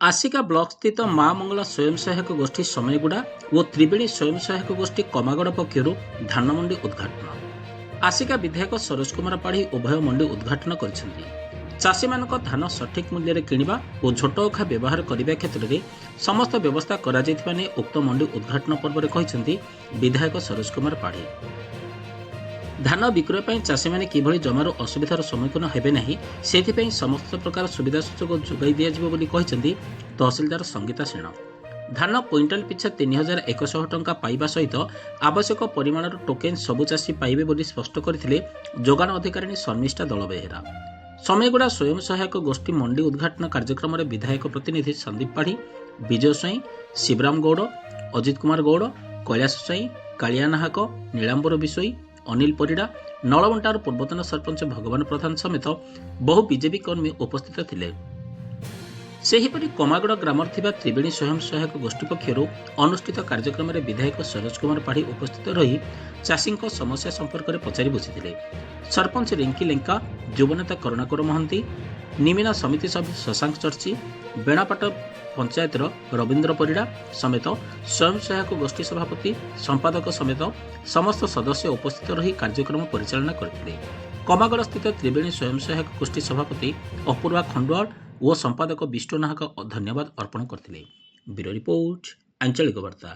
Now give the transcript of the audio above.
आसिका block स्थित माँ मंगला स्वयं सहायक गोष्ठी समयगुड़ा और त्रिवेणी स्वयं सहायक गोष्ठी कमागड़ पक्षर धान मंडी उद्घाटन। आसिका विधायक सरोज कुमार पाढ़ी उभय मंडी उद्घाटन कर चाषी मान धान सठिक मूल्य किणवा और झोट अखा व्यवहार करने क्षेत्र में समस्त व्यवस्था कर उक्त मंडी उद्घाटन पर्व में कहते विधायक सरोज कुमार पाढ़ी। धान विक्रय पर चाषी मैंने किभली जमार असुविधार सम्मुखीन हेबे नहीं से समस्त प्रकार सुविधा सुजोग जोगाई दिज्व तहसिलदार संगीता सेन। धान क्विंटाल पिछा 3100 टंका पाइबा सहित आवश्यक परिमाणर टोकेन सबु चाषी पाइबे बोली स्पष्ट करथिले जोगान अधिकारिणी शर्मिष्ठा दल बेहेरा। समयगुड़ा स्वयं सहायक गोष्ठी मंडी उद्घाटन कार्यक्रम में विधायक प्रतिनिधि संदीप पाढ़ी, विजय स्वाई, शिवराम गौड़, अजित कुमार गौड़, कैलाश स्वाई, कालिया नाहक, नीलांबर विशोई, अनिल परिड़ा, नलबंटार पूर्वतन सरपंच भगवान प्रधान समेत बहु बीजेपी कर्मी उपस्थित थिले। सेहीपरि कमागड़ ग्रामर थिबा त्रिवेणी स्वयं सहायक गोष्ठी पक्षर अनुष्ठित कार्यक्रम में विधायक सरोज कुमार पाढ़ी उपस्थित रही चाषी समस्या संपर्क में पचारि बुझिथिले। सरपंच रिंकी लेंका, युवनेता करुणाकर महंती, निमिना समिति सभ्य शशांक चर्ची, बेणापाट पंचायतर रवींद्र परिड़ा समेत स्वयं सहायक गोष्ठी सभापति संपादक समेत समस्त सदस्य उपस्थित रही कार्यक्रम परिचालना करथिले। कमागड़ स्थित त्रिवेणी स्वयं सहायक गोष्ठी सभापति अपूर्वा खंडुआल और संपादक विष्णु नाहक धन्यवाद अर्पण करथिले। ब्यूरो रिपोर्ट आंचलिक वार्ता।